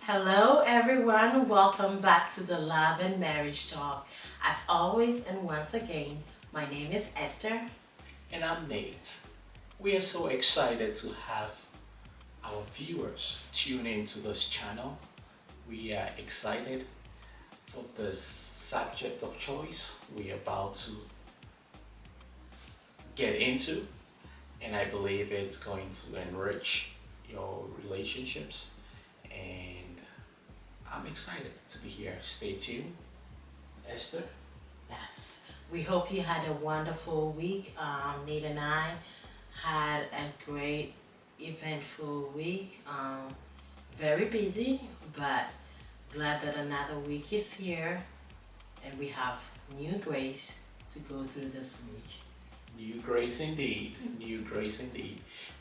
Hello, everyone. Welcome back to the Love and Marriage Talk. As always, and once again, my name is Esther. And I'm Nate. We are so excited to have our viewers tune into this channel. We are excited for this subject of choice we're about to get into, and I believe it's going to enrich your relationships. And I'm excited to be here. Stay tuned. Esther? Yes, we hope you had a wonderful week. Nate and I had a great, eventful week. Very busy, but glad that another week is here and we have new grace to go through this week. New grace indeed. New grace indeed.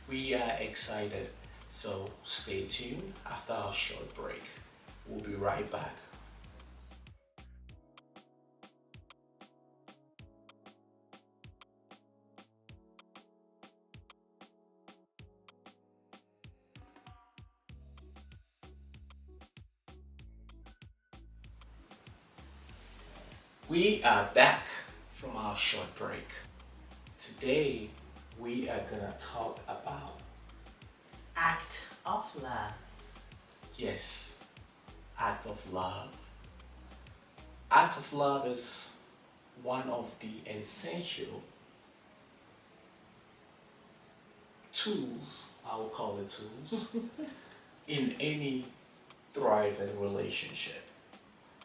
We are excited. So stay tuned after our short break. We'll be right back. We are back from our short break. Today we are gonna talk about, Act of love. yes, act of love. Act of love is one of the essential tools, I will call it tools, in any thriving relationship,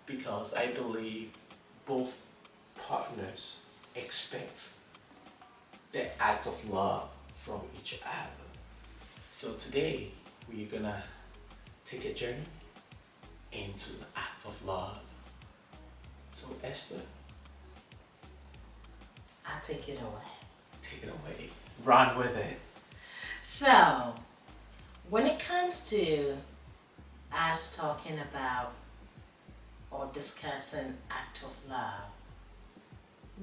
because I believe both partners expect the act of love from each other. So today we're gonna take a journey into the act of love. So Esther, I take it away. take it away. Run with it. So, when it comes to us talking about or discussing act of love,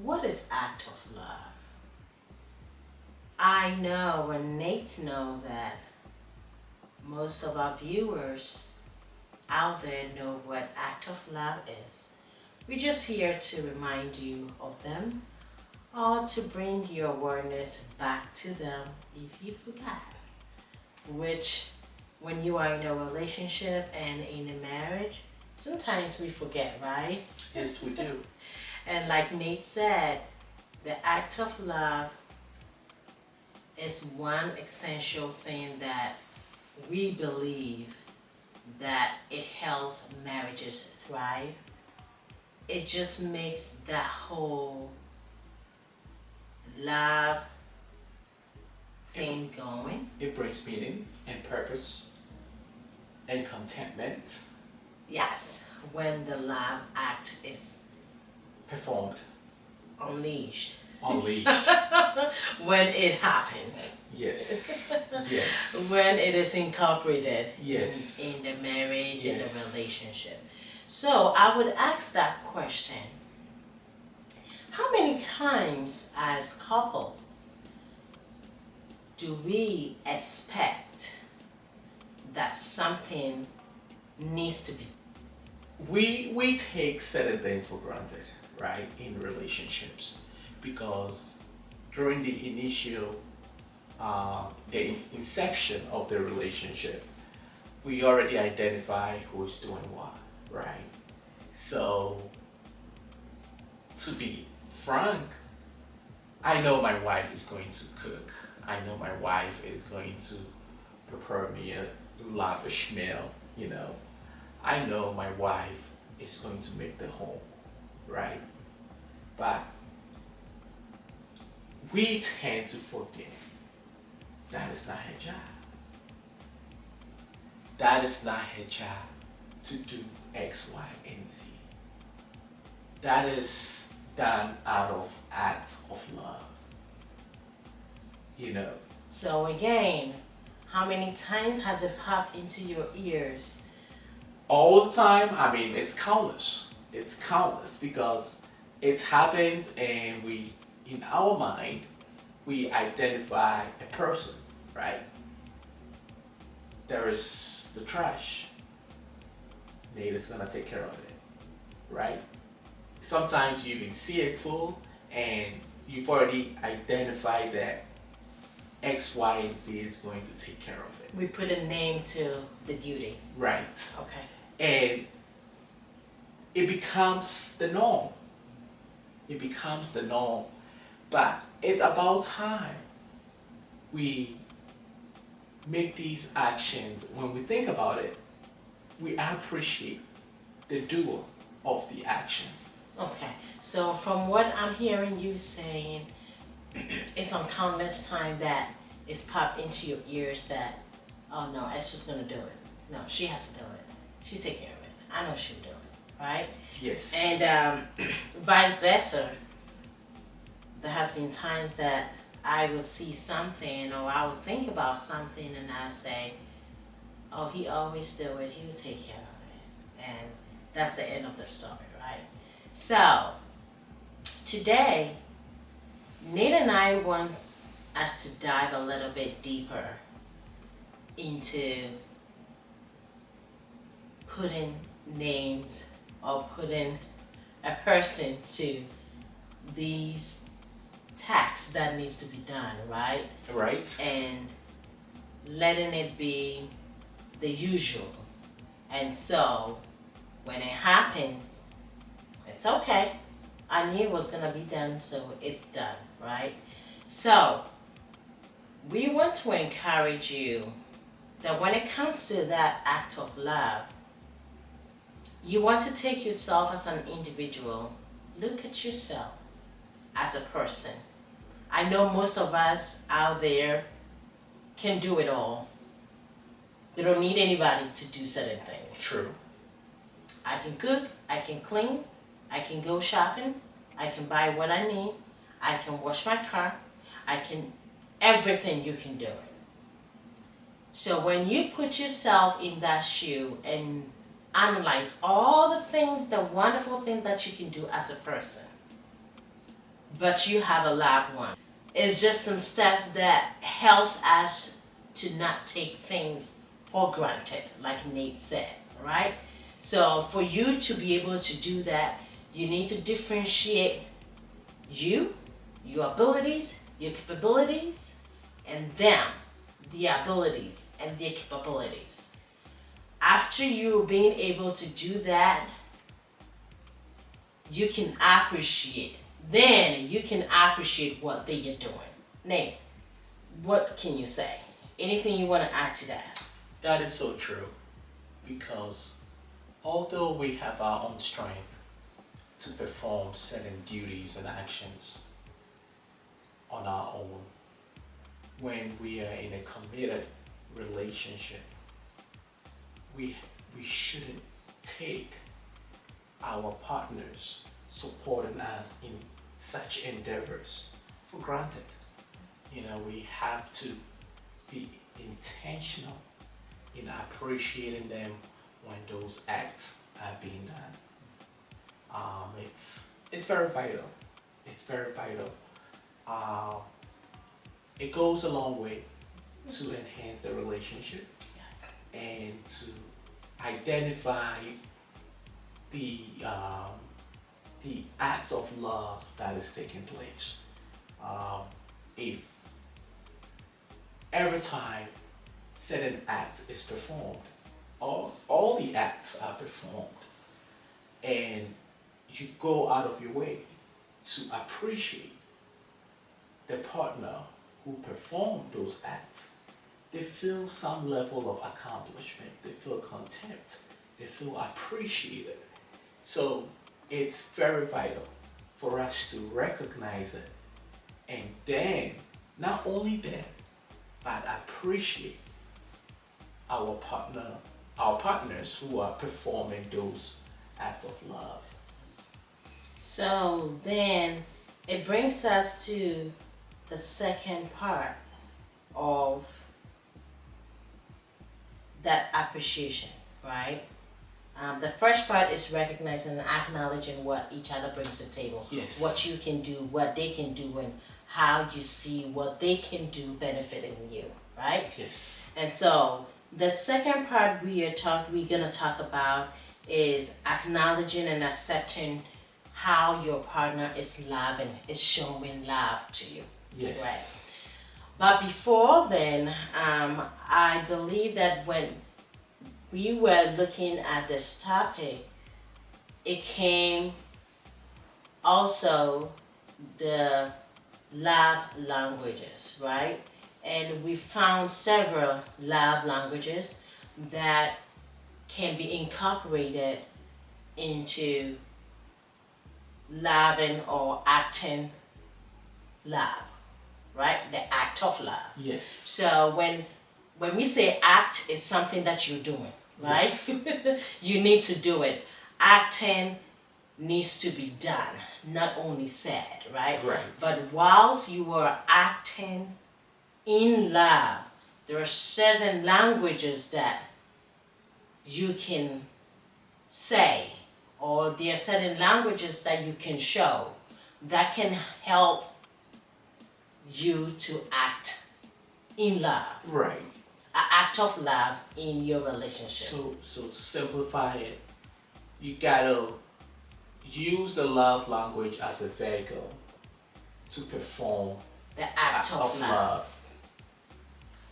what is act of love? I know and Nate know that most of our viewers out there know what act of love is. We're just here to remind you of them or to bring your awareness back to them if you forgot. Which, when you are in a relationship and in a marriage, sometimes we forget, right? Yes, we do. And like Nate said, the act of love is one essential thing that we believe that it helps marriages thrive. It just makes that whole love thing going. It brings meaning and purpose and contentment Yes, when the love act is performed, unleashed, unleashed. when it happens, Yes, yes, when it is incorporated yes, in the marriage, in the yes. relationship. So I would ask that question: how many times as couples do we expect that something needs to be? We take certain things for granted, right, in relationships, because during the initial, the inception of the relationship, we already identify who's doing what, right? So, to be frank, I know my wife is going to cook. I know my wife is going to prepare me a lavish meal, you know. I know my wife is going to make the home, right? But we tend to forget that is not her job. That is not her job to do X, Y, and Z. That is done out of act of love, you know. So again, how many times has it popped into your ears? All the time, I mean, it's countless. It's countless because it happens, and we, in our mind, we identify a person, right? There is the trash, Nate is gonna take care of it, right? Sometimes you even see it full and you've already identified that X, Y, and Z is going to take care of it. We put a name to the duty. Right. Okay. And it becomes the norm. It becomes the norm. But it's about time we make these actions. When we think about it, we appreciate the doer of the action. Okay. So from what I'm hearing you saying, it's on countless time that it's popped into your ears that, oh no, Esther's gonna do it. No, she has to do it. She take care of it. I know she'll do it, right? Yes. And vice versa. There has been times that I would see something or I would think about something and I say, oh, he always do it. He will take care of it. And that's the end of the story, right? So today, Nate and I want us to dive a little bit deeper into putting names or putting a person to these tasks that needs to be done, right? Right. And letting it be the usual. And so when it happens, it's okay. I knew it was gonna be done, so it's done, right? So we want to encourage you that when it comes to that act of love, you want to take yourself as an individual, look at yourself as a person. I know most of us out there can do it all. They don't need anybody to do certain things. True. I can cook, I can clean, I can go shopping, I can buy what I need, I can wash my car, I can, everything you can do it. So when you put yourself in that shoe and analyze all the things, the wonderful things that you can do as a person, but you have a loved one, it's just some steps that helps us to not take things for granted, like Nate said, right? So for you to be able to do that, you need to differentiate you, your abilities, your capabilities, and them, the abilities and their capabilities. After you being able to do that, you can appreciate. Then you can appreciate what they are doing. Nate, what can you say? Anything you want to add to that? That is so true. Because although we have our own strength to perform certain duties and actions on our own, when we are in a committed relationship, we shouldn't take our partners supporting us in such endeavors for granted. You know, we have to be intentional in appreciating them when those acts are being done. It's very vital. It's very vital. It goes a long way to enhance the relationship. Yes. And to identify the act of love that is taking place. If every time certain act is performed, all the acts are performed, and you go out of your way to appreciate the partner who performed those acts, they feel some level of accomplishment, they feel content, they feel appreciated. So it's very vital for us to recognize it and then, not only then, but appreciate our partners who are performing those acts of love. So then it brings us to the second part of that appreciation, right? The first part is recognizing and acknowledging what each other brings to the table. Yes. What you can do, what they can do, and how you see what they can do benefiting you, right? Yes. And so the second part we're gonna talk about is acknowledging and accepting how your partner is loving, is showing love to you. Yes. Right. But before then, I believe that when we were looking at this topic, it came also the love languages, right? And we found several love languages that can be incorporated into loving or acting love, right? The act of love. Yes. So when we say act, it's something that you're doing, right? Yes. You need to do it. Acting needs to be done, not only said, right? Right. But whilst you are acting in love, there are certain languages that you can say, or there are certain languages that you can show that can help you to act in love, Right. an act of love in your relationship. So to simplify it, you gotta use the love language as a vehicle to perform The act of love. love.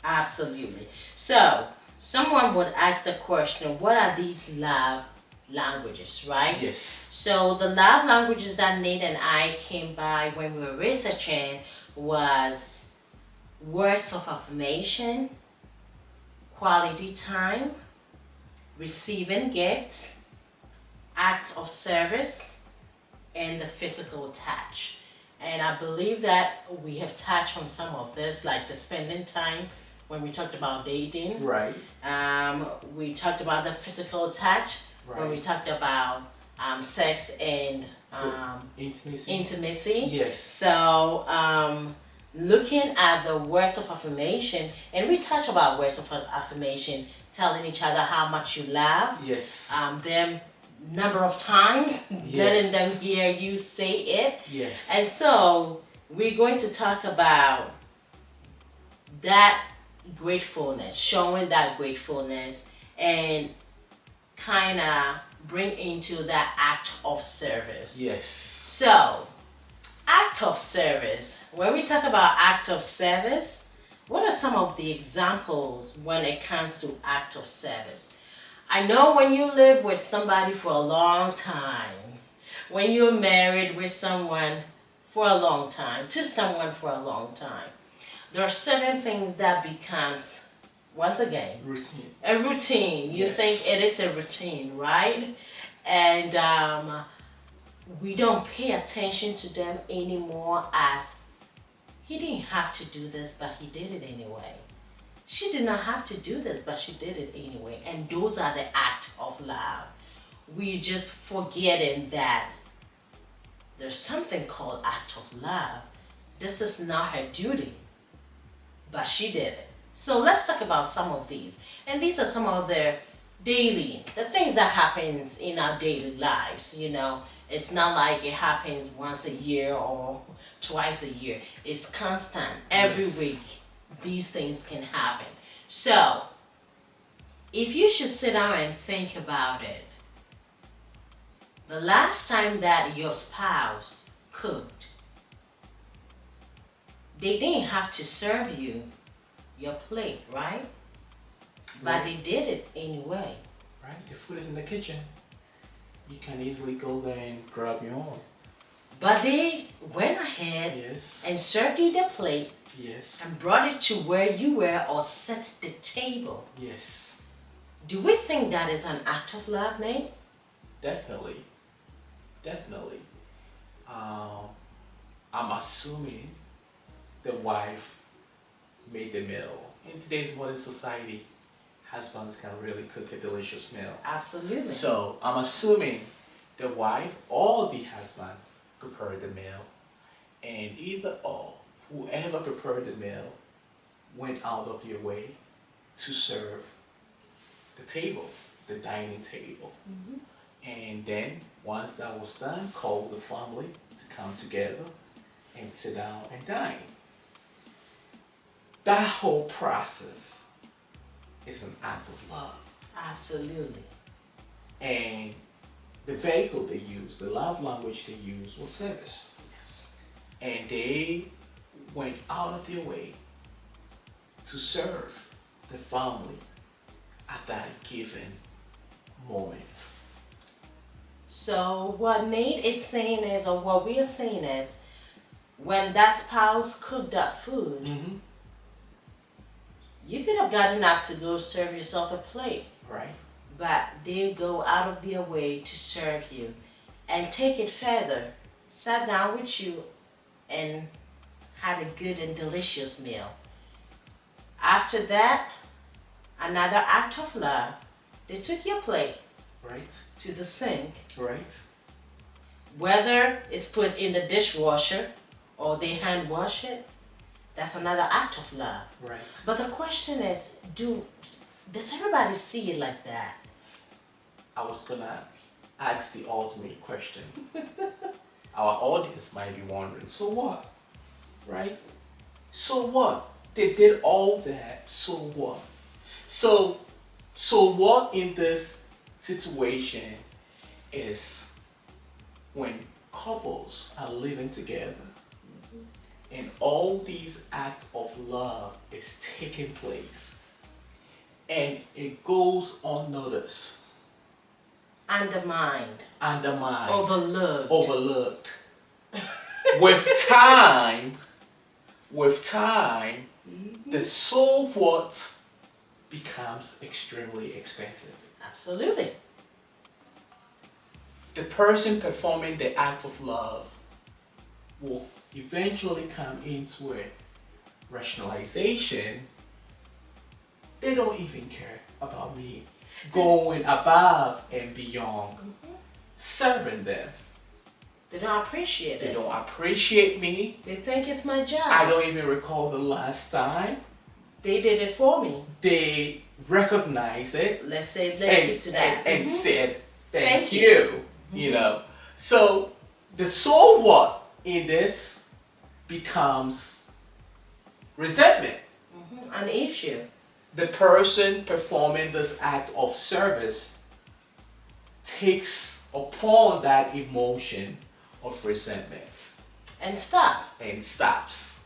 Absolutely. So, someone would ask the question, what are these love languages, right? Yes. So, the love languages that Nate and I came by when we were researching was words of affirmation, quality time, receiving gifts, acts of service, and the physical touch. And I believe that we have touched on some of this, like the spending time when we talked about dating. Right. We talked about the physical touch when we Right. talked about sex and Intimacy. intimacy. Yes. So, looking at the words of affirmation, and we touch about words of affirmation, telling each other how much you love, Yes. them number of times, letting them hear you say it. Yes. And so, we're going to talk about that gratefulness, showing that gratefulness, and kind of bring into that act of service. Yes. So, act of service. When we talk about act of service, what are some of the examples when it comes to act of service? I know when you live with somebody for a long time, when you're married with someone for a long time, to someone for a long time, there are certain things that becomes, once again, Routine. a routine. You Yes. think it is a routine, right? And we don't pay attention to them anymore as he didn't have to do this, but he did it anyway. She did not have to do this, but she did it anyway. And those are the act of love. We just forgetting that there's something called act of love. This is not her duty, but she did it. So let's talk about some of these. And these are some of the things that happens in our daily lives, you know. It's not like it happens once a year or twice a year. It's constant. Every Yes. week, these things can happen. So, if you should sit down and think about it, the last time that your spouse cooked, they didn't have to serve you your plate, right? But they did it anyway. Right. The food is in the kitchen. You can easily go there and grab your own. But they went ahead Yes. and served you the plate Yes. and brought it to where you were or set the table. Yes. Do we think that is an act of love, Nate? Definitely. Definitely. I'm assuming the wife made the meal. In today's modern society, husbands can really cook a delicious meal. Absolutely. So I'm assuming the wife or the husband prepared the meal, and either or, whoever prepared the meal went out of their way to serve the table, the dining table. And then once that was done, called the family to come together and sit down and dine. That whole process is an act of love. Absolutely. And the vehicle they use, the love language they use was service. Yes. And they went out of their way to serve the family at that given moment. So what Nate is saying is, or what we are saying is, when that spouse cooked that food, Mm-hmm. you could have gotten up to go serve yourself a plate, Right? but they go out of their way to serve you and take it further, sat down with you and had a good and delicious meal. After that, another act of love, they took your plate Right? to the sink, Right? whether it's put in the dishwasher or they hand wash it, that's another act of love. Right. But the question is, does everybody see it like that? I was gonna ask the ultimate question. Our audience might be wondering, so what? Right? So what? They did all that, so what? So what in this situation is when couples are living together and all these acts of love is taking place and it goes unnoticed, Undermined, undermined, overlooked. with time, the so what becomes extremely expensive. Absolutely. The person performing the act of love will eventually come into a rationalization. They don't even care about me going above and beyond serving them. They don't appreciate They it. don't appreciate me. They think it's my job. I don't even recall the last time They did it for me. they recognize it Let's keep to that. and said Thank thank you. You know, so the so what in this becomes resentment. An issue. The person performing this act of service takes upon that emotion of resentment And stop. and stops.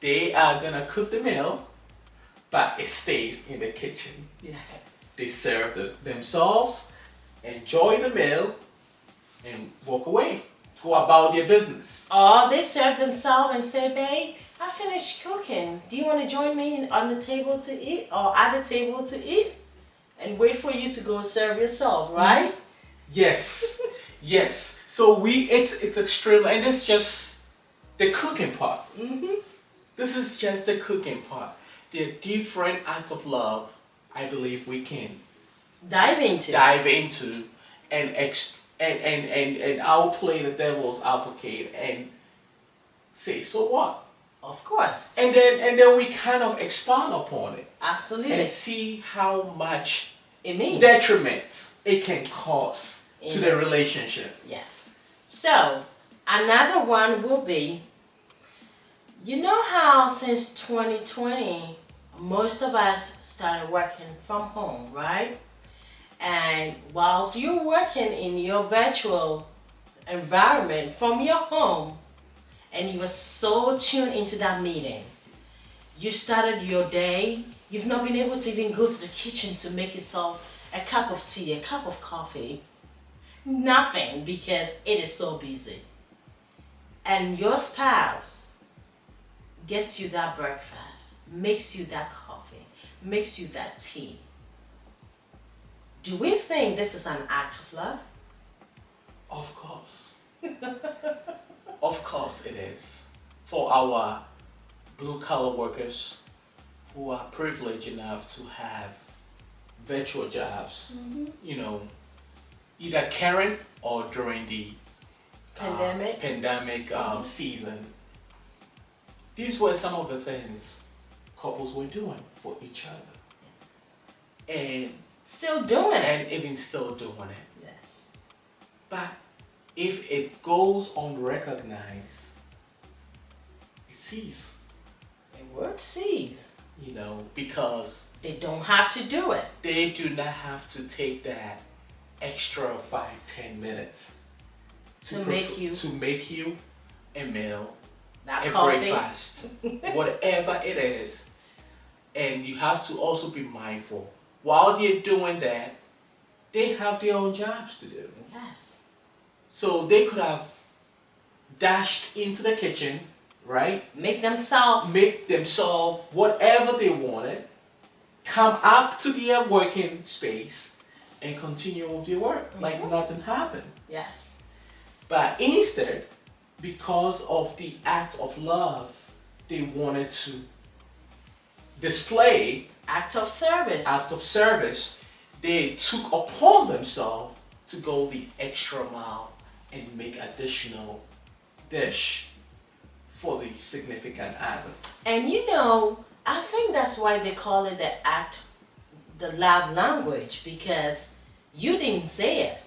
They are gonna cook the meal, but it stays in the kitchen. Yes. They serve themselves, enjoy the meal, and walk away. Go about their business. Or they serve themselves and say, babe, I finished cooking. Do you want to join me on the table to eat or at the table to eat? And wait for you to go serve yourself, right? Yes, yes. So it's extreme, and it's just the cooking part. This is just the cooking part. The different act of love, I believe we can Dive into. and I'll play the devil's advocate and say, so what? Of course. And then we kind of expand upon it Absolutely. and see how much It means. detriment it can cause to the relationship. Yes. So, another one will be, you know how since 2020, most of us started working from home, right? And whilst you're working in your virtual environment from your home, and you were so tuned into that meeting, you started your day, you've not been able to even go to the kitchen to make yourself a cup of tea, a cup of coffee. Nothing, because it is so busy. And your spouse gets you that breakfast, makes you that coffee, makes you that tea. Do we think this is an act of love? Of course. Of course it is. For our blue-collar workers who are privileged enough to have virtual jobs, you know, either current or during the pandemic season. These were some of the things couples were doing for each other. And Still doing it. and even still doing it. Yes. But if it goes unrecognized, it ceases. The word sees. You know, because They don't have to do it. they do not have to take that extra 5-10 minutes To make you to make you a meal, that a coffee. breakfast, whatever it is. And you have to also be mindful. While they're doing that, they have their own jobs to do. Yes. So they could have dashed into the kitchen, right? Make themselves. Make themselves whatever they wanted, come up to their working space, and continue with their work like nothing happened. Yes. But instead, because of the act of love, they wanted to display Act of service. They took upon themselves to go the extra mile and make additional dish for the significant other. And you know, I think that's why they call it the love language, because you didn't say it.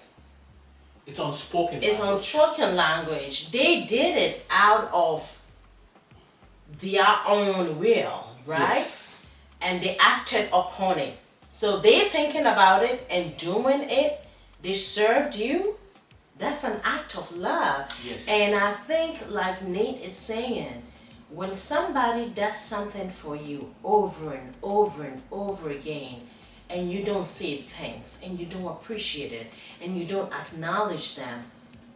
It's unspoken It's language. unspoken language. They did it out of their own will, right? Yes. And they acted upon it. So they're thinking about it and doing it. They served you. That's an act of love. Yes. And I think, like Nate is saying, when somebody does something for you over and over and over again, and you don't say thanks, and you don't appreciate it, and you don't acknowledge them,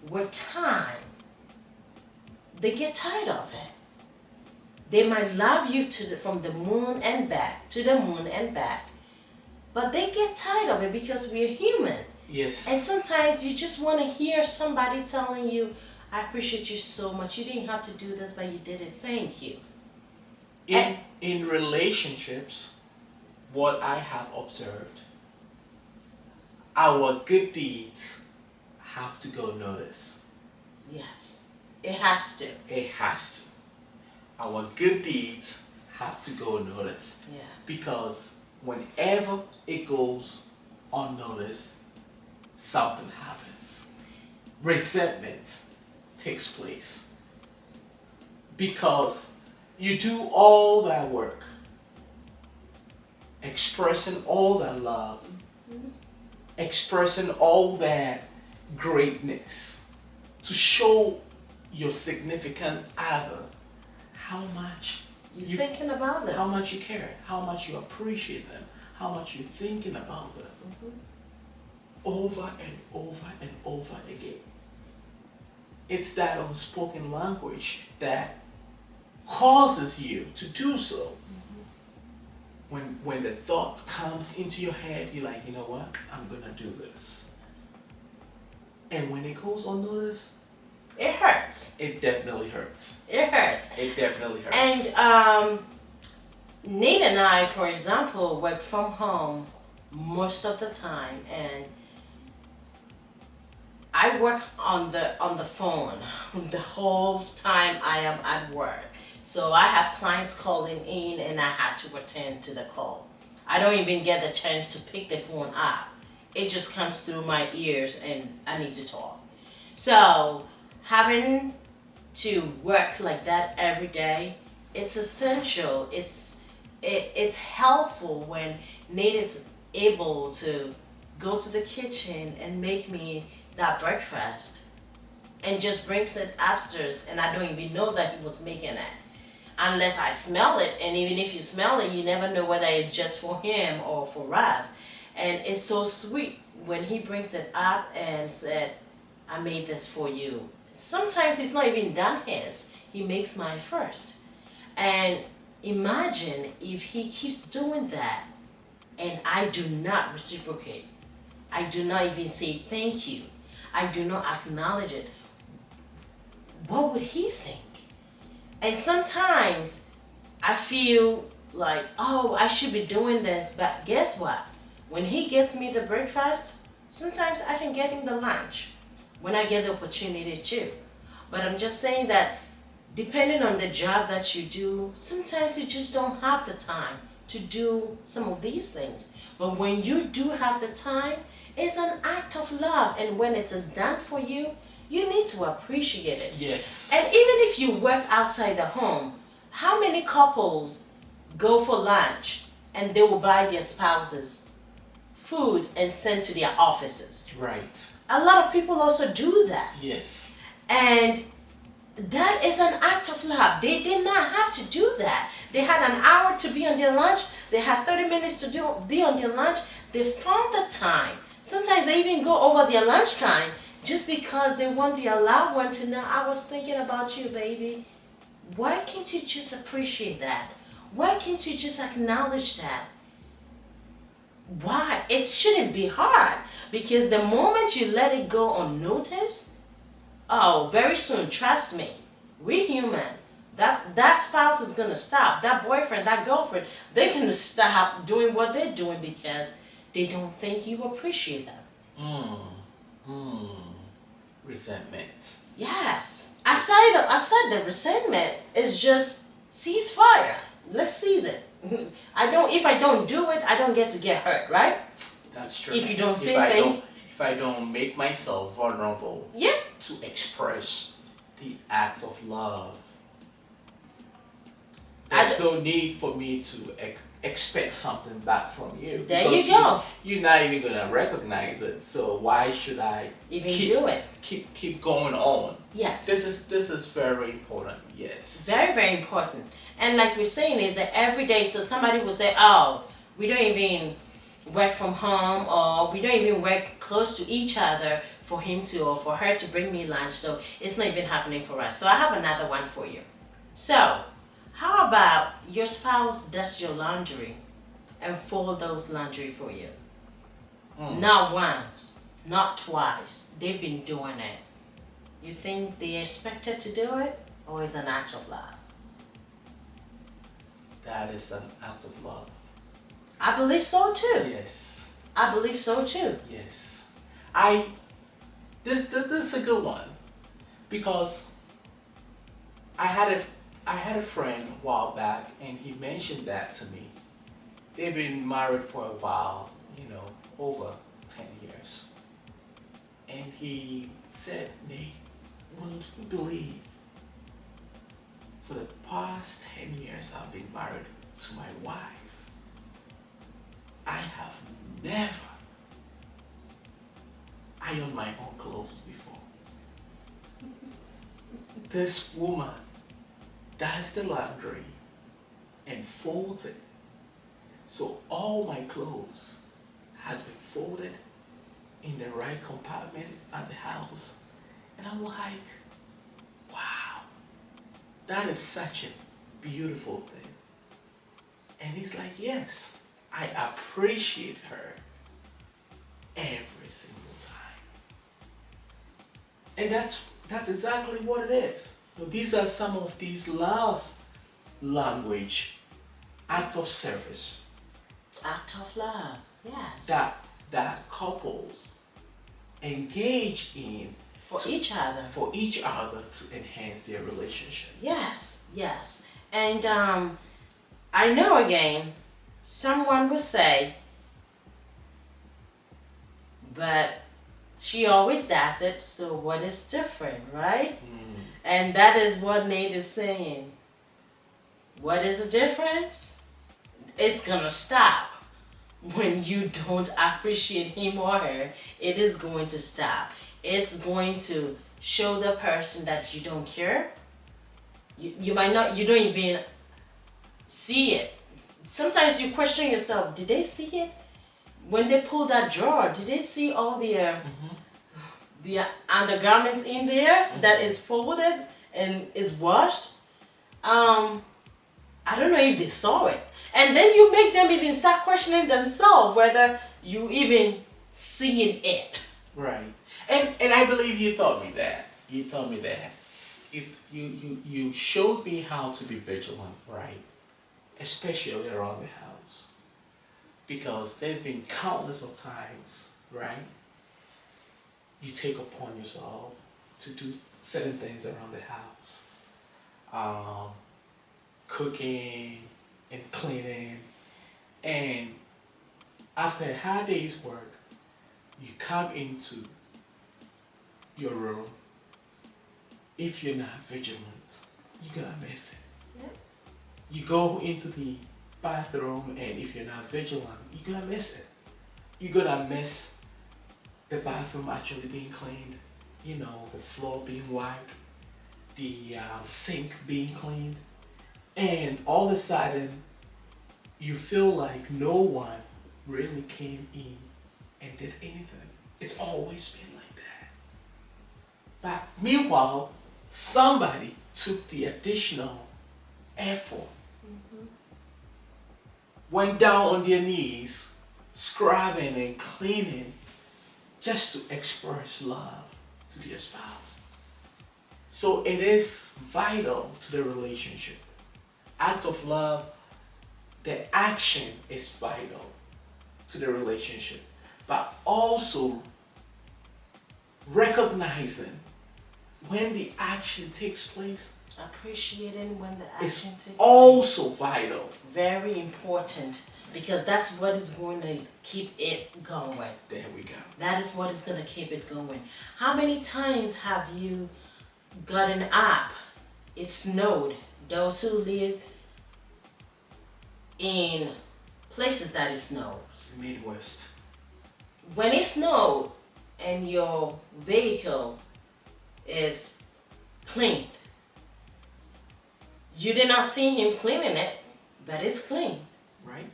with time, they get tired of it. They might love you from the moon and back, to the moon and back, but they get tired of it because we're human. Yes. And sometimes you just want to hear somebody telling you, I appreciate you so much. You didn't have to do this, but you did it. Thank you. In relationships, what I have observed, our good deeds have to go noticed. Yes, it has to. It has to. Our good deeds have to go noticed. Yeah. Because whenever it goes unnoticed, something happens. Resentment takes place. Because you do all that work, expressing all that love, expressing all that greatness to show your significant other how much You're thinking about them. how much you care, how much you appreciate them, how much you're thinking about them. Over and over and over again. It's that unspoken language that causes you to do so. When the thought comes into your head, you're like, you know what, I'm gonna do this. And when it goes unnoticed, It hurts. it definitely hurts. It hurts. It definitely hurts. And Nate and I, for example, work from home most of the time, and I work on the phone the whole time I am at work. So I have clients calling in, and I have to attend to the call. I don't even get the chance to pick the phone up. It just comes through my ears, and I need to talk. So having to work like that every day, it's essential. It's helpful when Nate is able to go to the kitchen and make me that breakfast and just brings it upstairs, and I don't even know that he was making it unless I smell it. And even if you smell it, you never know whether it's just for him or for us. And it's so sweet when he brings it up and said, I made this for you. Sometimes he's not even done his. He makes mine first. And imagine if he keeps doing that and I do not reciprocate. I do not even say thank you. I do not acknowledge it. What would he think? And sometimes I feel like, oh, I should be doing this. But guess what? When he gets me the breakfast, sometimes I can get him the lunch when I get the opportunity to. But I'm just saying that depending on the job that you do, sometimes you just don't have the time to do some of these things. But when you do have the time, it's an act of love. And when it is done for you, you need to appreciate it. Yes. And even if you work outside the home, how many couples go for lunch and they will buy their spouses food and send to their offices. Right. A lot of people also do that. Yes. And that is an act of love. They did not have to do that. They had an hour to be on their lunch. They had 30 minutes to be on their lunch. They found the time. Sometimes they even go over their lunchtime just because they want their loved one to know, I was thinking about you, baby. Why can't you just appreciate that? Why can't you just acknowledge that? Why? It shouldn't be hard, because the moment you let it go unnoticed, oh, very soon, trust me, we human. That spouse is gonna stop. That boyfriend, that girlfriend, they're gonna stop doing what they're doing because they don't think you appreciate them. Resentment. Yes. Aside the resentment is just ceasefire. Let's seize it. If I don't do it, I don't get hurt, right? That's true. If you don't say things. If I don't make myself vulnerable to express the act of love, there's no need for me to expect something back from you. There you go. You're not even gonna recognize it. So why should I even do it? Keep going on. Yes. This is very important. Yes. Very, very important. And like we're saying is that every day, so somebody will say, oh, we don't even work from home, or we don't even work close to each other for him to or for her to bring me lunch, so it's not even happening for us. So I have another one for you. So how about your spouse does your laundry and fold those laundry for you? Not once, not twice. They've been doing it. You think they expected to do it, or is an act of love? That is an act of love. I believe so too. Yes. I believe so too. Yes. This is a good one, because I had a friend a while back, and he mentioned that to me. They've been married for a while, over 10 years. And he said, Nate, wouldn't you believe for the past 10 years I've been married to my wife, I have never ironed my own clothes before. This woman does the laundry and folds it. So all my clothes has been folded in the right compartment at the house. And I'm like, wow, that is such a beautiful thing. And he's like, yes, I appreciate her every single time. And that's exactly what it is. So these are some of these love language, act of service. Act of love, yes. That couples engage in for each other to enhance their relationship. Yes, yes. And I know again, someone will say, but she always does it, so what is different, right? And that is what Nate is saying. What is the difference? It's gonna stop. When you don't appreciate him or her, it is going to stop. It's going to show the person that you don't care. You don't even see it. Sometimes you question yourself, did they see it? When they pull that drawer, did they see all the undergarments in there that is folded and is washed? I don't know if they saw it. And then you make them even start questioning themselves whether you even seen it. Right. And I believe you taught me that. You taught me that. If you showed me how to be vigilant, right? Especially around the house. Because there've been countless of times, right? You take upon yourself to do certain things around the house. Cooking and cleaning, and after a hard day's work, you come into your room. If you're not vigilant, you're gonna miss it. Yep. You go into the bathroom, and if you're not vigilant, you're gonna miss it. you're gonna miss the bathroom actually being cleaned, the floor being wiped, the sink being cleaned, and all of a sudden you feel like no one really came in and did anything. It's always been like that. But meanwhile, somebody took the additional effort, went down on their knees, scrubbing and cleaning just to express love to their spouse. So it is vital to the relationship. Act of love, the action is vital to the relationship, but also recognizing when the action takes place Appreciating when the is action takes place. also vital. Very important, because that's what is going to keep it going. There we go. That is what is going to keep it going. How many times have you got an app? It snowed. Those who live in places that it snows. Midwest. When it snowed and your vehicle is clean, you did not see him cleaning it, but it's clean. Right?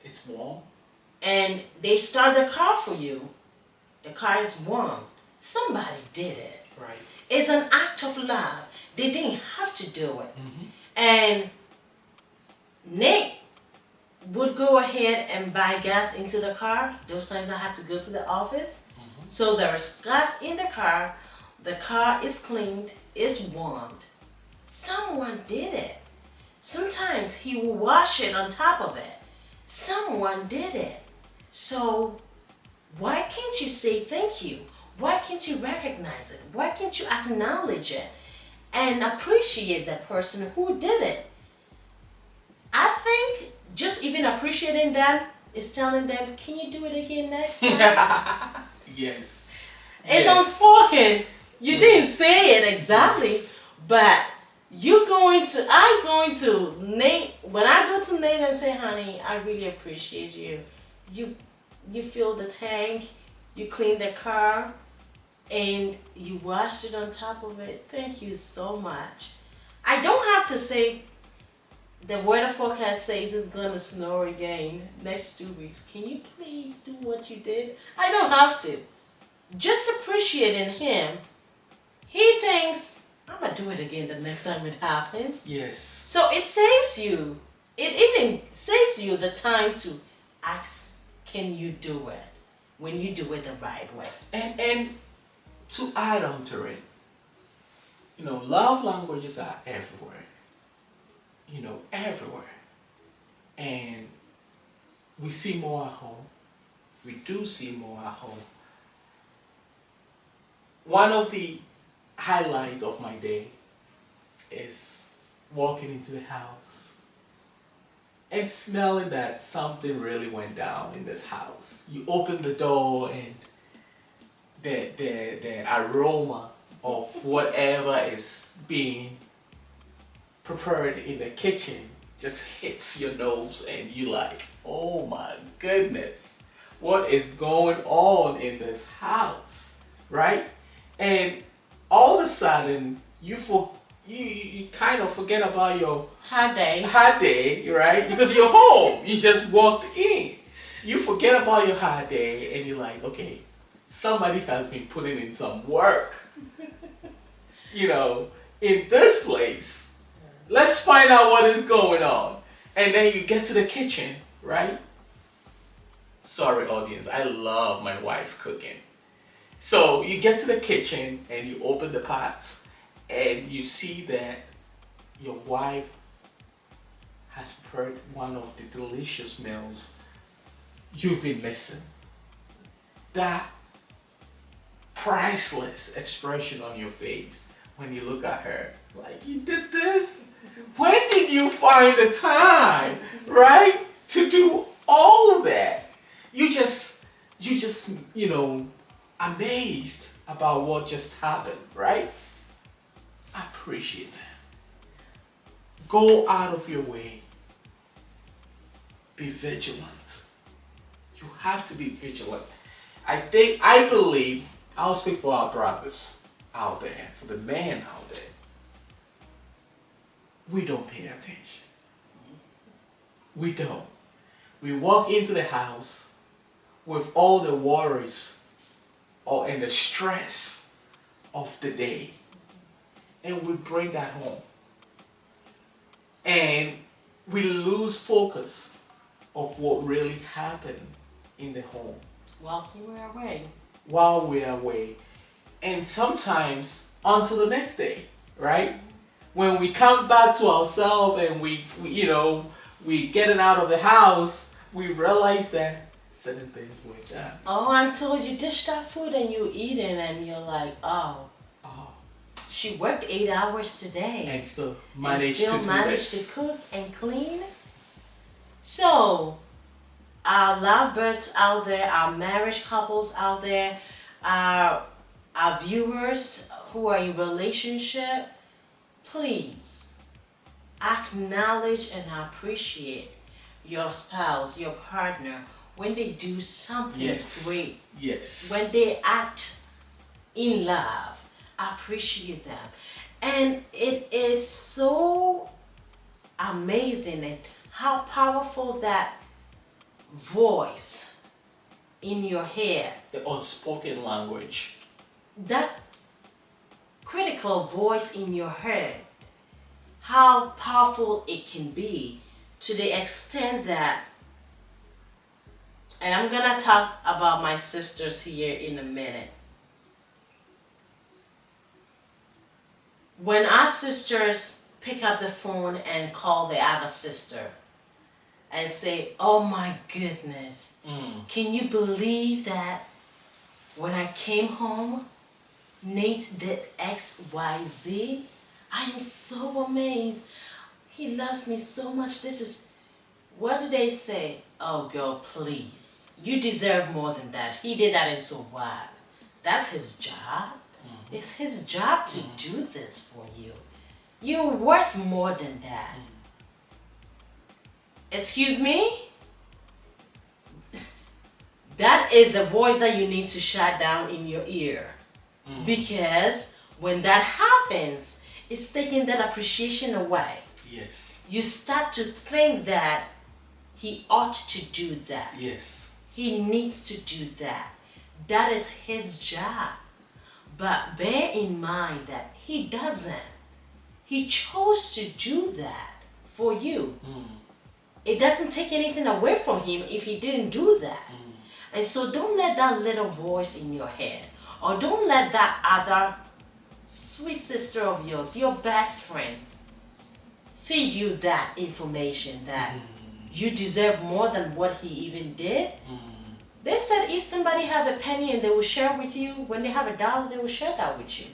It's warm. And they start the car for you. The car is warm. Somebody did it. Right. It's an act of love. They didn't have to do it. Mm-hmm. And Nate would go ahead and buy gas into the car. Those times I had to go to the office. Mm-hmm. So there's gas in the car is cleaned, it's warmed. Someone did it. Sometimes he will wash it on top of it. Someone did it. So why can't you say thank you? Why can't you recognize it? Why can't you acknowledge it and appreciate that person who did it? I think just even appreciating them is telling them, can you do it again next time? Yes. It's unspoken. You didn't say it exactly, but I going to Nate, when I go to Nate and say, honey, I really appreciate you. You fill the tank, you clean the car, and you washed it on top of it. Thank you so much. I don't have to say the weather forecast says it's gonna snow again next 2 weeks. Can you please do what you did? I don't have to. Just appreciating him. He thinks, I'm gonna do it again the next time it happens. Yes. So it saves you. It even saves you the time to ask, can you do it? When you do it the right way. And to add on to it, love languages are everywhere. Everywhere. And we see more at home. We do see more at home. One of the highlights of my day is walking into the house and smelling that something really went down in this house. You open the door and the aroma of whatever is being prepared in the kitchen just hits your nose and you like, oh my goodness, what is going on in this house, right? And all of a sudden you kind of forget about your Hard day, right? Because you're home, you just walked in. You forget about your hard day and you're like, okay, somebody has been putting in some work, in this place. Let's find out what is going on. And then you get to the kitchen, right? Sorry, audience, I love my wife cooking. So you get to the kitchen and you open the pots and you see that your wife has prepared one of the delicious meals you've been missing. That priceless expression on your face when you look at her, like, you did this? When did you find the time, right, to do all that? You just, amazed about what just happened, right? Appreciate that. Go out of your way. Be vigilant. You You have to be vigilant. I believe, I'll speak for our brothers out there, for the men out there. We don't pay attention. We don't. We walk into the house with all the worries and the stress of the day, and we bring that home. And we lose focus of what really happened in the home Whilst you were away. while we're away. And sometimes until the next day, right? When we come back to ourselves and we getting out of the house, we realize that certain things went down. Oh, until you dish that food and you eat it and you're like, oh, she worked 8 hours today. And still and managed still to do managed this. to cook and clean. So, our lovebirds out there, our marriage couples out there, our viewers who are in relationship, please acknowledge and appreciate your spouse, your partner, when they do something Yes. great, Yes. when they act in love. Appreciate them. And it is so amazing and how powerful that voice in your head, The unspoken language. that critical voice in your head, how powerful it can be, to the extent that, and I'm gonna talk about my sisters here in a minute. When our sisters pick up the phone and call the other sister and say, oh my goodness, can you believe that when I came home, Nate did XYZ? I am so amazed. He loves me so much. This is, what do they say? Oh girl, please. You deserve more than that. He did that and so what? That's his job. It's his job to do this for you. You're worth more than that. Excuse me? That is a voice that you need to shut down in your ear. Because when that happens, it's taking that appreciation away. Yes. You start to think that he ought to do that. Yes. He needs to do that. That is his job. But bear in mind that he doesn't. He chose to do that for you. It doesn't take anything away from him if he didn't do that. And so don't let that little voice in your head, or don't let that other sweet sister of yours, your best friend, feed you that information that you deserve more than what he even did. They said if somebody have a penny and they will share with you, when they have a dollar, they will share that with you.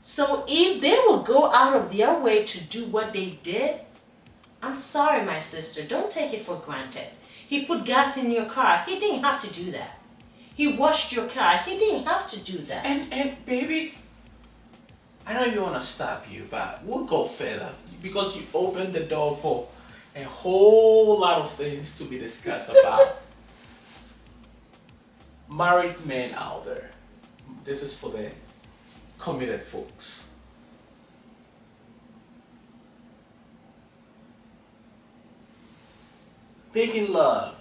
So if they will go out of their way to do what they did, I'm sorry, my sister, don't take it for granted. He put gas in your car. He didn't have to do that. He washed your car. He didn't have to do that. And baby, I don't even want to stop you, but we'll go further because you opened the door for a whole lot of things to be discussed about. Married men out there, this is for the committed folks. Making love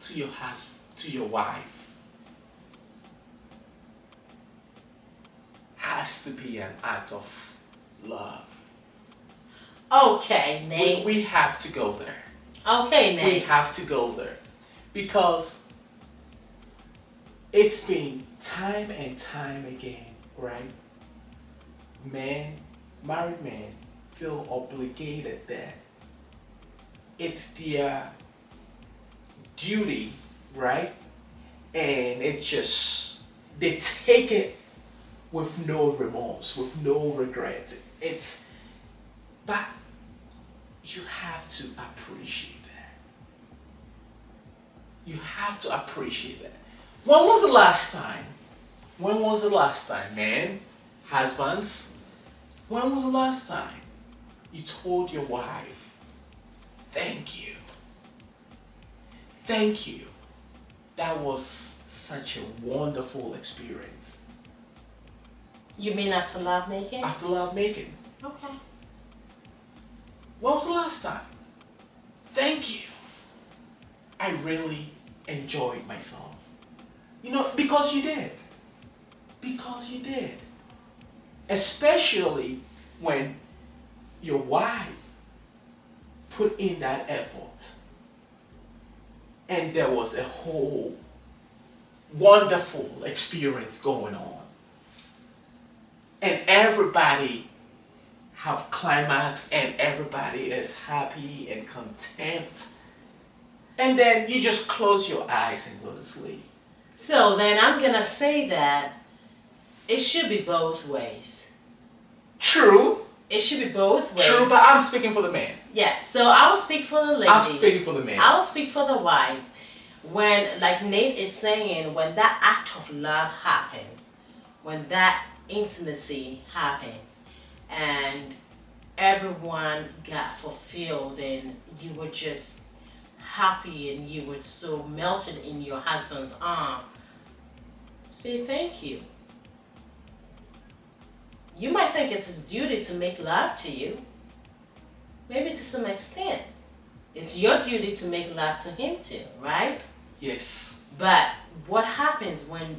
to your husband, to your wife, has to be an act of love. Okay, Nate. We have to go there. Okay, Nate. We have to go there because it's been time and time again, right? Married men feel obligated that it's their duty, right? And it's just, they take it with no remorse, with no regret. But you have to appreciate that. You have to appreciate that. When was the last time, man, husbands, when was the last time you told your wife, thank you? Thank you. That was such a wonderful experience. You mean after love making? After love making. Okay. When was the last time? Thank you. I really enjoyed myself. Because you did. Because you did. Especially when your wife put in that effort. And there was a whole wonderful experience going on. And everybody have climax and everybody is happy and content. And then you just close your eyes and go to sleep. So then I'm gonna say that it should be both ways. True. It should be both ways. True, but I'm speaking for the man. Yes, so I will speak for the ladies. I'm speaking for the man. I will speak for the wives. When, like Nate is saying, when that act of love happens, when that intimacy happens, and everyone got fulfilled and you were just happy and you were so melted in your husband's arm, say thank you. You might think it's his duty to make love to you. Maybe to some extent. It's your duty to make love to him too, right? Yes. But what happens when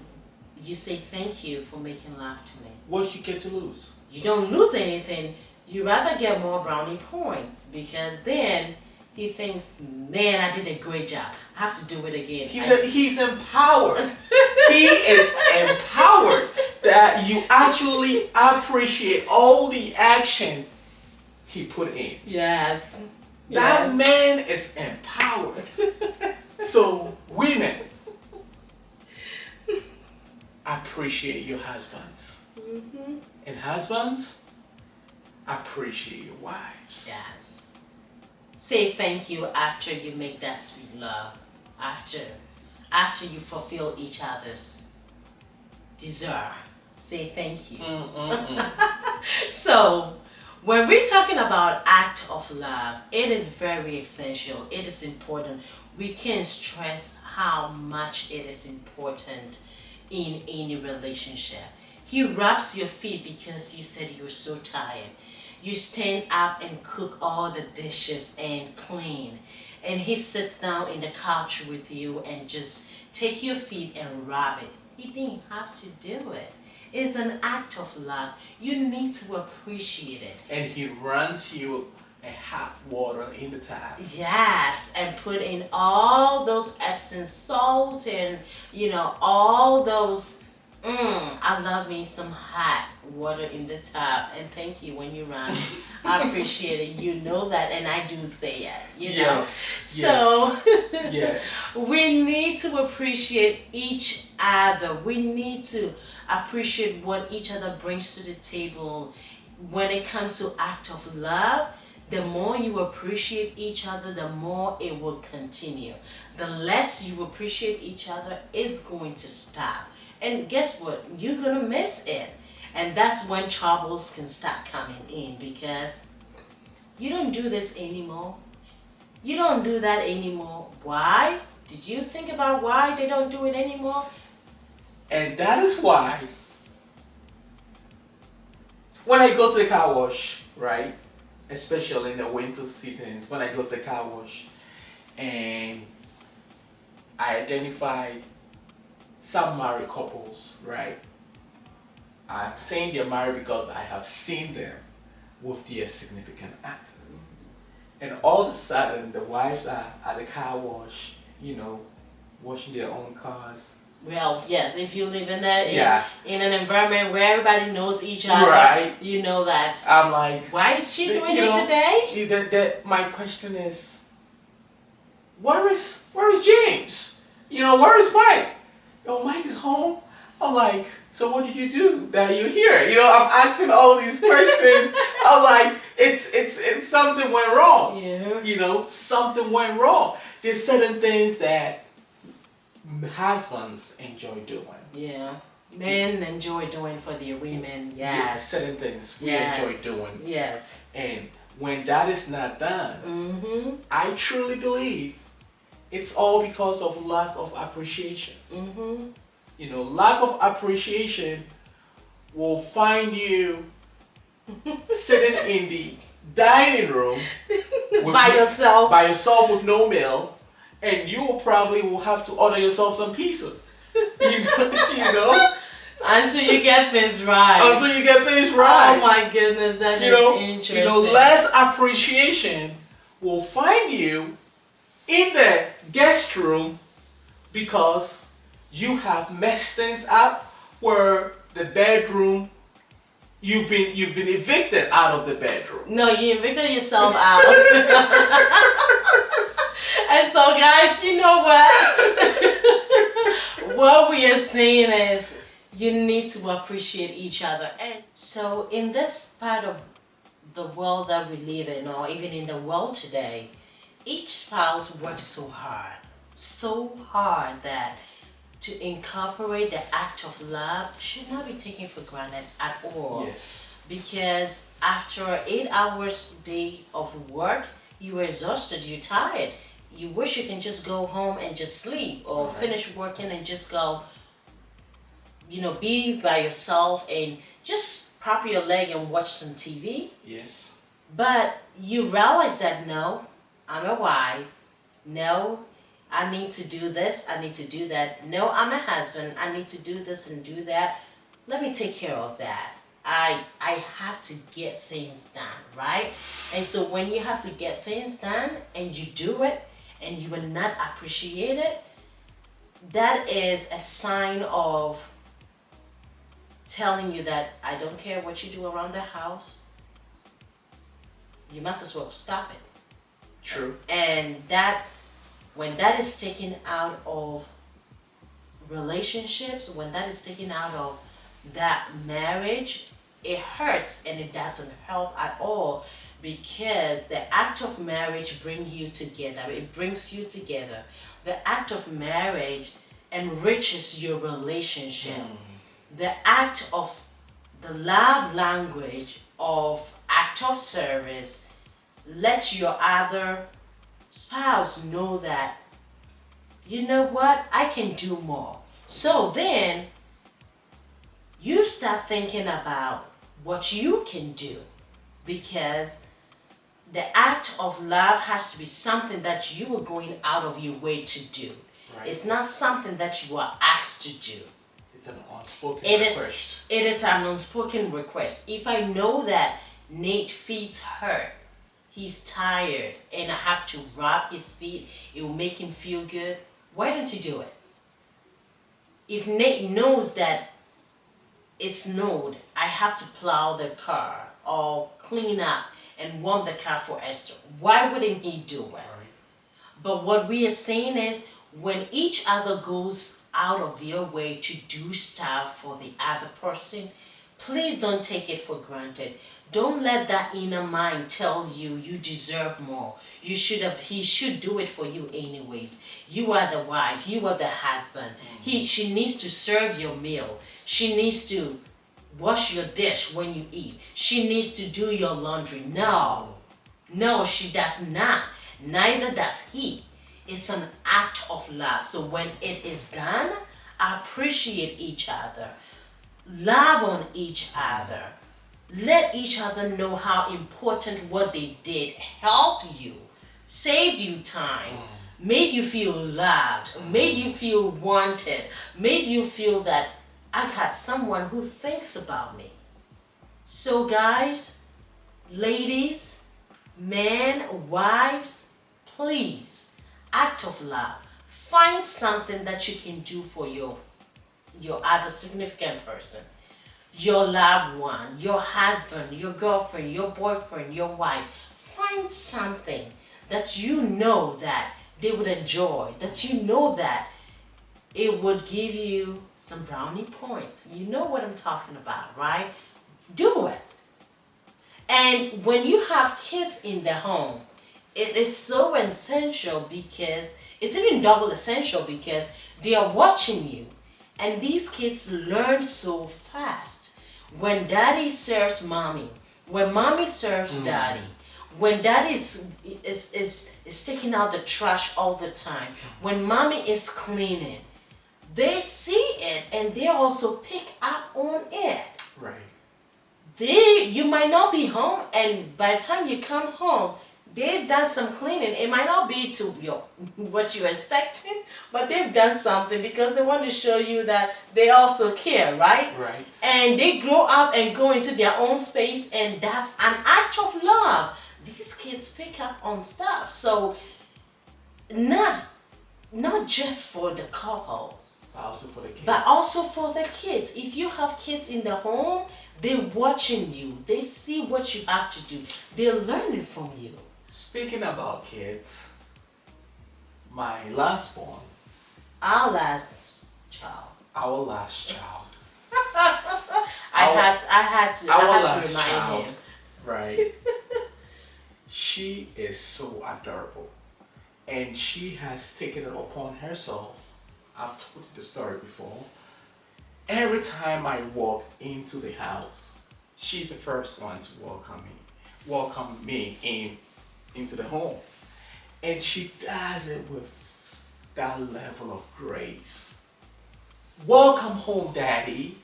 you say thank you for making love to me? What do you get to lose? You don't lose anything. You rather get more brownie points because then he thinks, man, I did a great job. I have to do it again. He's empowered. He is empowered that you actually appreciate all the action he put in. Yes. That man is empowered. So, women, appreciate your husbands. Mm-hmm. And husbands, appreciate your wives. Yes. Say thank you after you make that sweet love. After you fulfill each other's desire. Say thank you. So, when we're talking about act of love, it is very essential. It is important. We can't stress how much it is important in any relationship. He rubs your feet because you said you were so tired. You stand up and cook all the dishes and clean. And he sits down in the couch with you and just take your feet and rub it. He didn't have to do it. It's an act of love. You need to appreciate it. And he runs you a hot water in the tap. Yes, and put in all those Epsom salt and, all those, I love me some hot water in the tub. And thank you when you run. I appreciate it. You know that, and I do say it, Yes. So, yes. We need to appreciate each other. We need to appreciate what each other brings to the table. When it comes to act of love, the more you appreciate each other, the more it will continue. The less you appreciate each other, it's going to stop. And guess what? You're going to miss it. And that's when troubles can start coming in because you don't do this anymore. You don't do that anymore. Why? Did you think about why they don't do it anymore? And that is why when I go to the car wash, right? Especially in the winter seasons, when I go to the car wash and I identify some married couples, right? I'm saying they're married because I have seen them with their significant other. And all of a sudden, the wives are at the car wash, washing their own cars. Well, yes, if you live in that in an environment where everybody knows each other, right? You know that. I'm like, why is she doing it today? My question is, where is James? Where is Mike? Oh, Mike is home. I'm like, so what did you do that you're here? I'm asking all these questions. I'm like, it's something went wrong. Yeah. Something went wrong. There's certain things that husbands enjoy doing. Yeah. Men enjoy doing for their women. Yes. Certain things we enjoy doing. Yes. And when that is not done, I truly believe it's all because of lack of appreciation. Mm-hmm. Lack of appreciation will find you sitting in the dining room By yourself. by yourself with no meal, and you will probably will have to order yourself some pizza. Until you get things right. Until you get things right. Oh my goodness, that is interesting. Less appreciation will find you in the guest room because you have messed things up where the bedroom you've been evicted out of the bedroom. No, you evicted yourself out. And so guys, you know what? What we are saying is you need to appreciate each other. And so in this part of the world that we live in, or even in the world today, each spouse works so hard that to incorporate the act of love should not be taken for granted at all. Yes. Because after an 8 hours day of work, you're exhausted, you're tired. You wish you can just go home and just sleep, or finish working and just go, be by yourself and just prop your leg and watch some TV. Yes. But you realize that no, I'm a wife. No, I need to do this. I need to do that. No, I'm a husband. I need to do this and do that. Let me take care of that. I have to get things done, right? And so when you have to get things done and you do it and you will not appreciate it, that is a sign of telling you that I don't care what you do around the house. You must as well stop it. True. And when that is taken out of relationships, when that is taken out of that marriage, it hurts and it doesn't help at all, because the act of marriage brings you together. It brings you together. The act of marriage enriches your relationship. The act of the love language of act of service let your other spouse know that, you know what, I can do more. So then you start thinking about what you can do, because the act of love has to be something that you are going out of your way to do. Right. It's not something that you are asked to do. It's an unspoken request. It is an unspoken request. If I know that Nate feet's hurt, he's tired, and I have to rub his feet, it will make him feel good, why don't you do it? If Nate knows that it snowed, I have to plow the car or clean up and warm the car for Esther, why wouldn't he do it? Right. But what we are saying is, when each other goes out of their way to do stuff for the other person, please don't take it for granted. Don't let that inner mind tell you you deserve more. He should do it for you anyways. You are the wife, you are the husband. She needs to serve your meal. She needs to wash your dish when you eat. She needs to do your laundry. No, she does not. Neither does he. It's an act of love. So when it is done, appreciate each other. Love on each other. Let each other know how important what they did helped you, saved you time, made you feel loved, made you feel wanted, made you feel that I got someone who thinks about me. So guys, ladies, men, wives, please, act of love. Find something that you can do for your other significant person, your loved one, your husband, your girlfriend, your boyfriend, your wife. Find something that you know that they would enjoy, that you know that it would give you some brownie points. You know what I'm talking about, right? Do it. And when you have kids in the home, it is so essential, because it's even double essential, because they are watching you. And these kids learn so fast. When daddy serves mommy, when mommy serves daddy, when daddy is taking out the trash all the time, when mommy is cleaning, they see it and they also pick up on it. Right. You might not be home, and by the time you come home, they've done some cleaning. It might not be to your what you're expecting, but they've done something because they want to show you that they also care, right? Right. And they grow up and go into their own space, and that's an act of love. These kids pick up on stuff. So not just for the couples, But also for the kids. but also for the kids. If you have kids in the home, they're watching you. They see what you have to do. They're learning from you. Speaking about kids, my last born, Our last child. our last child, I had to last remind child, him. right? She is so adorable, and she has taken it upon herself. I've told you the story before. Every time I walk into the house, she's the first one to welcome me into the home, and she does it with that level of grace. Welcome home, Daddy.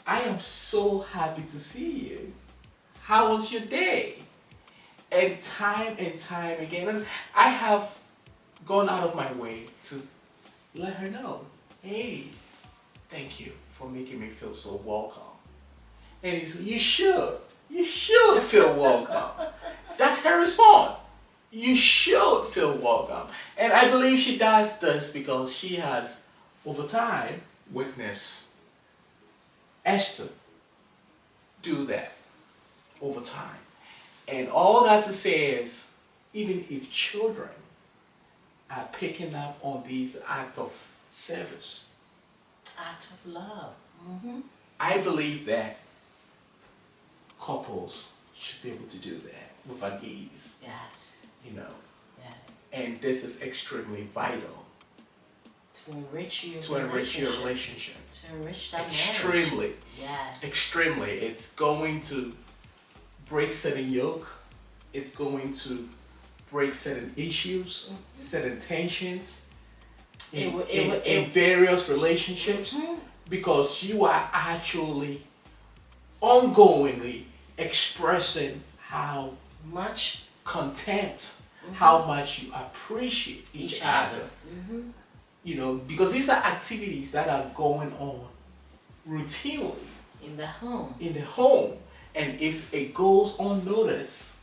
I am so happy to see you. How was your day? And time again, and I have gone out of my way to let her know, hey, thank you for making me feel so welcome. And he said, you should feel welcome. That's her response. You should feel welcome. And I believe she does this because she has, over time, witnessed Esther do that over time. And all that to say is, even if children are picking up on these acts of service, Act of love. Mm-hmm. I believe that couples should be able to do that with an ease, Yes. Yes. And this is extremely vital To enrich your to enrich your relationship. To enrich that marriage. Extremely. Yes. Extremely. It's going to break certain yoke. It's going to break certain issues, certain tensions in various relationships, because you are actually ongoingly expressing how much contempt, how much you appreciate each other. Because these are activities that are going on routinely in the home. And if it goes unnoticed,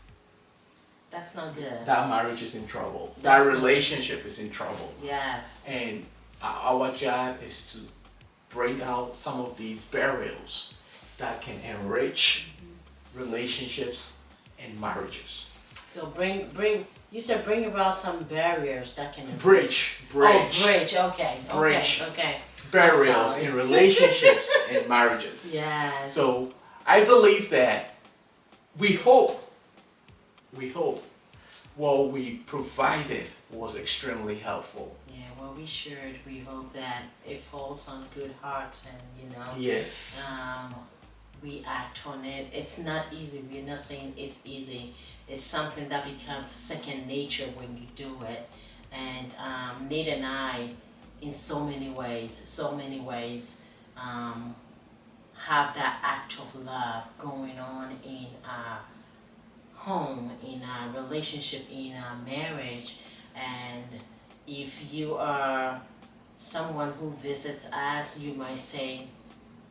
That's not good. that marriage is in trouble. That's That not- relationship is in trouble. Yes. And our job is to bring out some of these barriers that can enrich relationships and marriages. So you said bring about some barriers that can Bridge. Oh, bridge. Okay. Bridge. Okay. Barriers sorry. in relationships and marriages. Yes. So I believe that we hope what we provided was extremely helpful. Yeah, well, we hope that it falls on good hearts, and Yes. we act on it. It's not easy. We're not saying it's easy. It's something that becomes second nature when you do it. And Nate and I, in so many ways, have that act of love going on in our home, in our relationship, in our marriage. And if you are someone who visits us, you might say,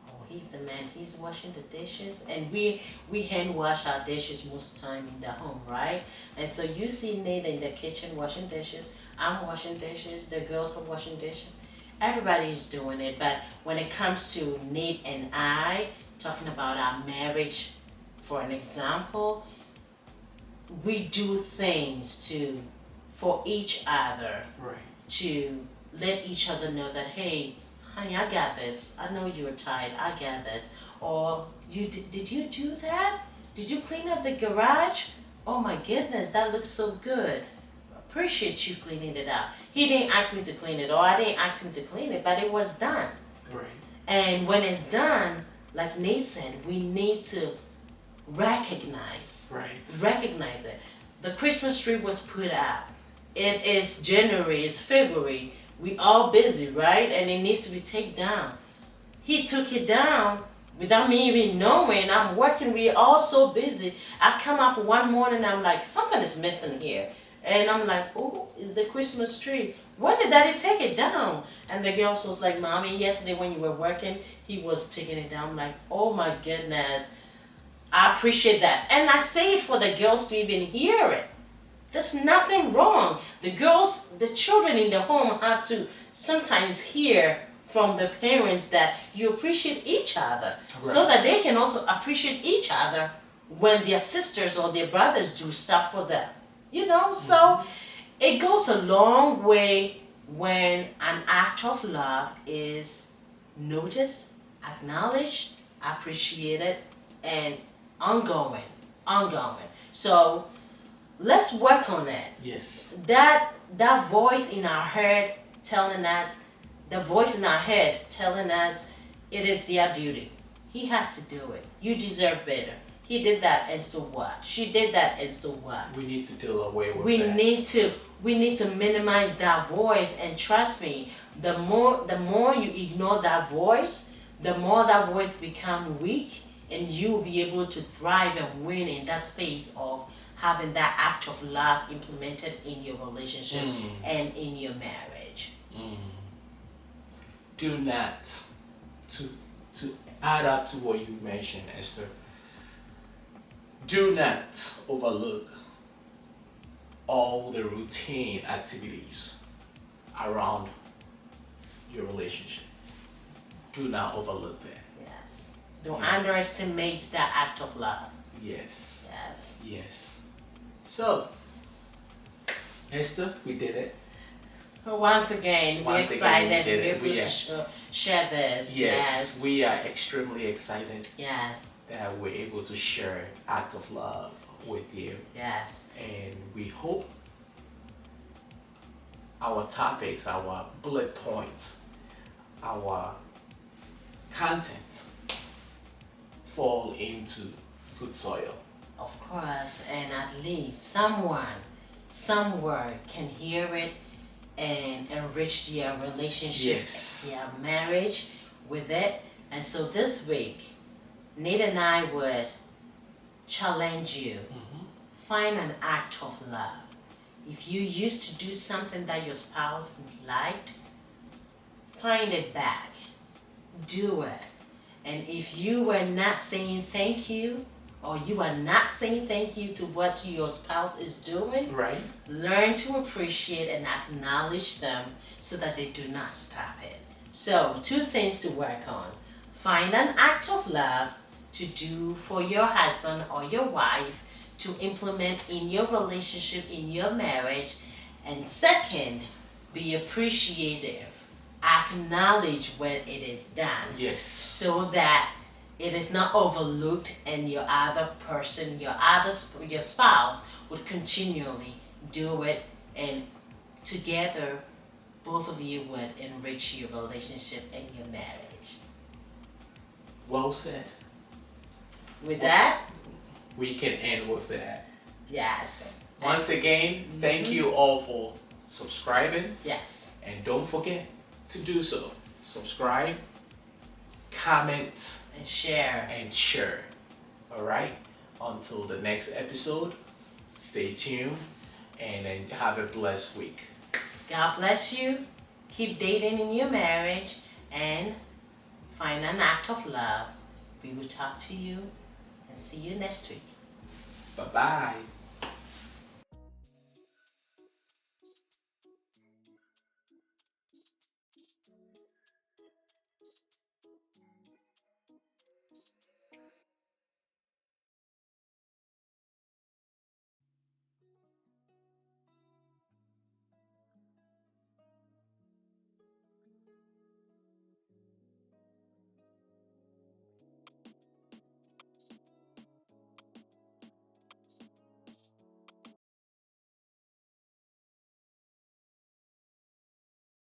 oh, he's the man, he's washing the dishes. And we hand wash our dishes most of the time in the home, right? And so you see Nate in the kitchen washing dishes, I'm washing dishes, the girls are washing dishes. Everybody's doing it. But when it comes to Nate and I, talking about our marriage, for an example, we do things for each other, Right. to let each other know that, hey, honey, I got this. I know you're tired. I got this. Or did you do that? Did you clean up the garage? Oh my goodness, that looks so good. Appreciate you cleaning it out. He didn't ask me to clean it, or I didn't ask him to clean it, but it was done. Right. And when it's done, like Nate said, we need to recognize. Right. Recognize it. The Christmas tree was put out. It is January, it's February. We all busy, right? And it needs to be taken down. He took it down without me even knowing. I'm working, we all so busy. I come up one morning, I'm like, something is missing here. And I'm like, oh, it's the Christmas tree. When did Daddy take it down? And the girl was like, Mommy, yesterday when you were working, he was taking it down. I'm like, oh my goodness. I appreciate that. And I say it for the girls to even hear it. There's nothing wrong. The girls, the children in the home have to sometimes hear from the parents that you appreciate each other. Right. So that they can also appreciate each other when their sisters or their brothers do stuff for them. You know, so it goes a long way when an act of love is noticed, acknowledged, appreciated, and ongoing. So let's work on that. Yes. That voice in our head telling us, it is their duty. He has to do it. You deserve better. He did that, and so what? She did that, and so what? We need to do away with we that. We need to minimize that voice, and trust me, the more you ignore that voice, the more that voice become weak, and you will be able to thrive and win in that space of having that act of love implemented in your relationship and in your marriage. Do not, to add up to what you mentioned, Esther, do not overlook all the routine activities around your relationship. Do not overlook that. Yes. Don't underestimate that act of love. Yes. Yes. Yes. So, Esther, we did it. Once again, we're excited to be able to share this. Yes, we are extremely excited. Yes. That we're able to share act of love with you. Yes. And we hope our topics, our bullet points, our content fall into good soil. Of course, and at least someone, somewhere can hear it and enrich their relationship, their marriage with it. And so this week, Nate and I would challenge you, find an act of love. If you used to do something that your spouse liked, find it back. Do it. And if you were not saying thank you, or you are not saying thank you to what your spouse is doing, learn to appreciate and acknowledge them so that they do not stop it. So, 2 things to work on. Find an act of love to do for your husband or your wife to implement in your relationship, in your marriage. And second, be appreciative. Acknowledge when it is done. Yes. So that it is not overlooked and your other person, your spouse would continually do it, and together both of you would enrich your relationship and your marriage. Well said. With that, we can end with that. Yes. Once again, thank you all for subscribing. Yes. And don't forget to do so. Subscribe, comment, and share. All right? Until the next episode, stay tuned and have a blessed week. God bless you. Keep dating in your marriage and find an act of love. We will talk to you and see you next week. Bye-bye.